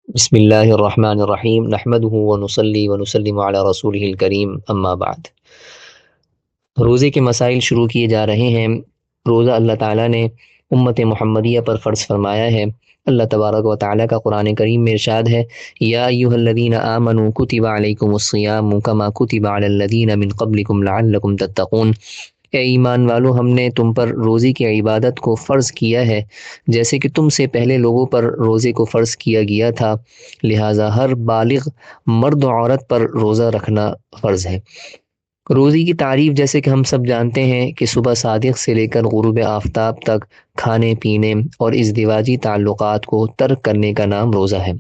بسم اللہ الرحمن الرحیم نحمده ونصلی ونسلم علی رسولہ الکریم اما بعد۔ روزے کے مسائل شروع کیے جا رہے ہیں۔ روزہ اللہ تعالیٰ نے امت محمدیہ پر فرض فرمایا ہے۔ اللہ تبارک و تعالیٰ کا قرآن کریم میں ارشاد ہے، یا ایھا الذین آمنوا کتب علیکم الصیام کما کتب علی الذین من قبلکم لعلکم تتقون۔ اے ایمان والو، ہم نے تم پر روزے کی عبادت کو فرض کیا ہے جیسے کہ تم سے پہلے لوگوں پر روزے کو فرض کیا گیا تھا، لہٰذا ہر بالغ مرد و عورت پر روزہ رکھنا فرض ہے۔ روزے کی تعریف جیسے کہ ہم سب جانتے ہیں کہ صبح صادق سے لے کر غروب آفتاب تک کھانے پینے اور ازدواجی تعلقات کو ترک کرنے کا نام روزہ ہے۔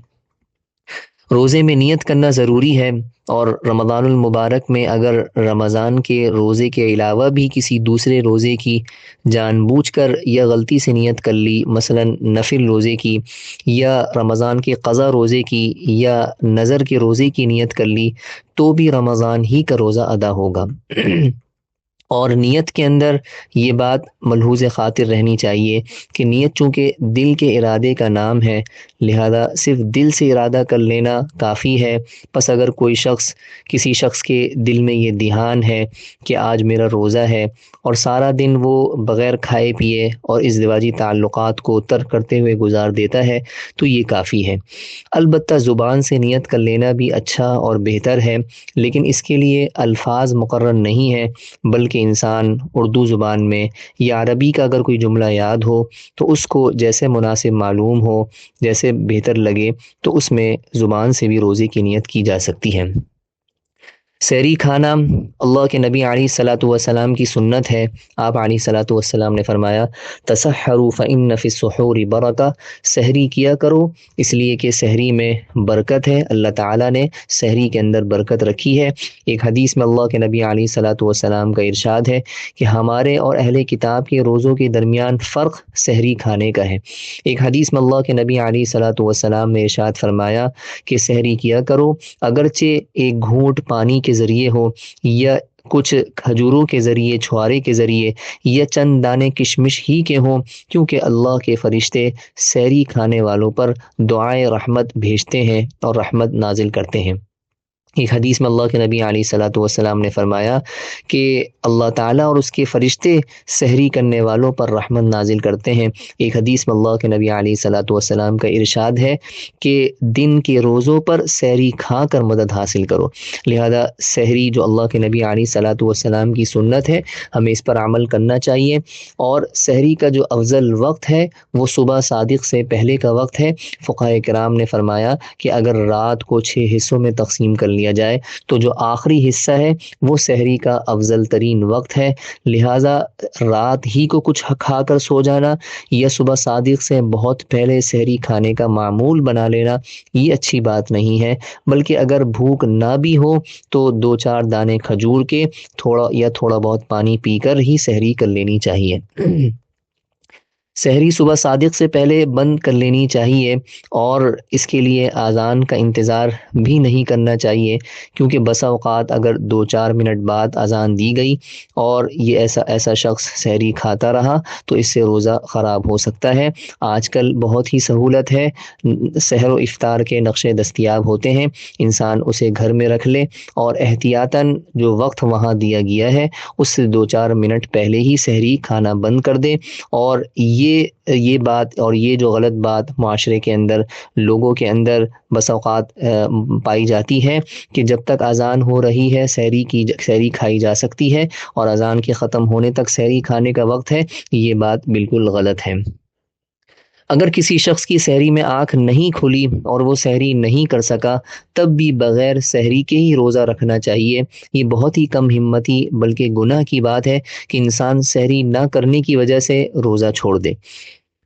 روزے میں نیت کرنا ضروری ہے، اور رمضان المبارک میں اگر رمضان کے روزے کے علاوہ بھی کسی دوسرے روزے کی جان بوجھ کر یا غلطی سے نیت کر لی، مثلا نفل روزے کی یا رمضان کے قضا روزے کی یا نظر کے روزے کی نیت کر لی، تو بھی رمضان ہی کا روزہ ادا ہوگا۔ اور نیت کے اندر یہ بات ملحوظ خاطر رہنی چاہیے کہ نیت چونکہ دل کے ارادے کا نام ہے، لہذا صرف دل سے ارادہ کر لینا کافی ہے۔ پس اگر کسی شخص کے دل میں یہ دھیان ہے کہ آج میرا روزہ ہے، اور سارا دن وہ بغیر کھائے پیے اور ازدواجی تعلقات کو ترک کرتے ہوئے گزار دیتا ہے، تو یہ کافی ہے۔ البتہ زبان سے نیت کر لینا بھی اچھا اور بہتر ہے، لیکن اس کے لیے الفاظ مقرر نہیں ہے، بلکہ انسان اردو زبان میں یا عربی کا اگر کوئی جملہ یاد ہو تو اس کو جیسے مناسب معلوم ہو، جیسے بہتر لگے، تو اس میں زبان سے بھی روزے کی نیت کی جا سکتی ہے۔ سحری کھانا اللہ کے نبی علیہ الصلاۃ والسلام کی سنت ہے۔ آپ علیہ الصلاۃ والسلام نے فرمایا، تسحروا فإن فی السحور برکہ، سحری کیا کرو اس لیے کہ سحری میں برکت ہے، اللہ تعالیٰ نے سحری کے اندر برکت رکھی ہے۔ ایک حدیث میں اللہ کے نبی علیہ الصلاۃ والسلام کا ارشاد ہے کہ ہمارے اور اہل کتاب کے روزوں کے درمیان فرق سحری کھانے کا ہے۔ ایک حدیث میں اللہ کے نبی علیہ الصلاۃ والسلام نے ارشاد فرمایا کہ سحری کیا کرو، اگرچہ ایک گھونٹ پانی کے ذریعے ہو، یا کچھ کھجوروں کے ذریعے، چھوارے کے ذریعے، یا چند دانے کشمش ہی کے ہوں، کیونکہ اللہ کے فرشتے سحری کھانے والوں پر دعائے رحمت بھیجتے ہیں اور رحمت نازل کرتے ہیں۔ ایک حدیث میں اللہ کے نبی علیہ الصلاۃ والسلام نے فرمایا کہ اللہ تعالیٰ اور اس کے فرشتے سحری کرنے والوں پر رحمت نازل کرتے ہیں۔ ایک حدیث میں اللہ کے نبی علیہ الصلاۃ والسلام کا ارشاد ہے کہ دن کے روزوں پر سحری کھا کر مدد حاصل کرو، لہذا سحری جو اللہ کے نبی علیہ الصلاۃ والسلام کی سنت ہے، ہمیں اس پر عمل کرنا چاہیے۔ اور سحری کا جو افضل وقت ہے وہ صبح صادق سے پہلے کا وقت ہے۔ فقہاء کرام نے فرمایا کہ اگر رات کو 6 حصوں میں تقسیم کر لیا جائے تو جو آخری حصہ ہے وہ سحری کا افضل ترین وقت ہے، لہٰذا رات ہی کو کچھ کھا کر سو جانا یا صبح صادق سے بہت پہلے سحری کھانے کا معمول بنا لینا یہ اچھی بات نہیں ہے، بلکہ اگر بھوک نہ بھی ہو تو 2-4 دانے کھجور کے تھوڑا بہت پانی پی کر ہی سحری کر لینی چاہیے۔ سحری صبح صادق سے پہلے بند کر لینی چاہیے، اور اس کے لیے اذان کا انتظار بھی نہیں کرنا چاہیے، کیونکہ بسا اوقات اگر 2-4 منٹ بعد اذان دی گئی اور یہ ایسا شخص سحری کھاتا رہا تو اس سے روزہ خراب ہو سکتا ہے۔ آج کل بہت ہی سہولت ہے، سحر و افطار کے نقشے دستیاب ہوتے ہیں، انسان اسے گھر میں رکھ لے اور احتیاطاً جو وقت وہاں دیا گیا ہے اس سے 2-4 منٹ پہلے ہی سحری کھانا بند کر دے۔ اور یہ بات اور یہ جو غلط بات معاشرے کے اندر لوگوں کے اندر بس اوقات پائی جاتی ہے کہ جب تک اذان ہو رہی ہے سحری کھائی جا سکتی ہے، اور اذان کے ختم ہونے تک سحری کھانے کا وقت ہے، یہ بات بالکل غلط ہے۔ اگر کسی شخص کی سحری میں آنکھ نہیں کھلی اور وہ سحری نہیں کر سکا، تب بھی بغیر سحری کے ہی روزہ رکھنا چاہیے۔ یہ بہت ہی کم ہمتی بلکہ گناہ کی بات ہے کہ انسان سحری نہ کرنے کی وجہ سے روزہ چھوڑ دے۔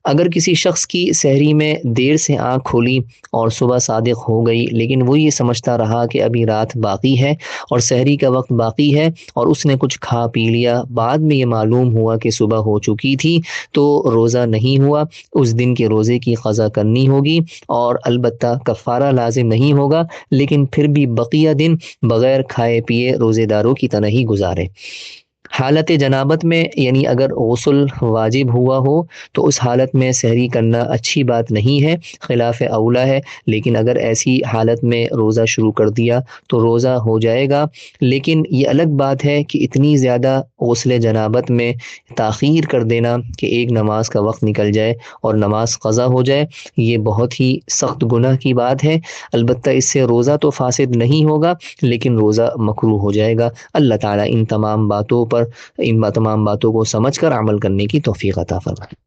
اگر کسی شخص کی سحری میں دیر سے آنکھ کھولی اور صبح صادق ہو گئی، لیکن وہ یہ سمجھتا رہا کہ ابھی رات باقی ہے اور سحری کا وقت باقی ہے، اور اس نے کچھ کھا پی لیا، بعد میں یہ معلوم ہوا کہ صبح ہو چکی تھی، تو روزہ نہیں ہوا۔ اس دن کے روزے کی قضا کرنی ہوگی، اور البتہ کفارہ لازم نہیں ہوگا، لیکن پھر بھی بقیہ دن بغیر کھائے پیے روزے داروں کی طرح ہی گزارے۔ حالت جنابت میں یعنی اگر غسل واجب ہوا ہو تو اس حالت میں سحری کرنا اچھی بات نہیں ہے، خلاف اولا ہے، لیکن اگر ایسی حالت میں روزہ شروع کر دیا تو روزہ ہو جائے گا۔ لیکن یہ الگ بات ہے کہ اتنی زیادہ غسل جنابت میں تاخیر کر دینا کہ ایک نماز کا وقت نکل جائے اور نماز قضا ہو جائے، یہ بہت ہی سخت گناہ کی بات ہے۔ البتہ اس سے روزہ تو فاسد نہیں ہوگا لیکن روزہ مکروہ ہو جائے گا۔ اللہ تعالیٰ ان تمام باتوں کو سمجھ کر عمل کرنے کی توفیق عطا فرمائے۔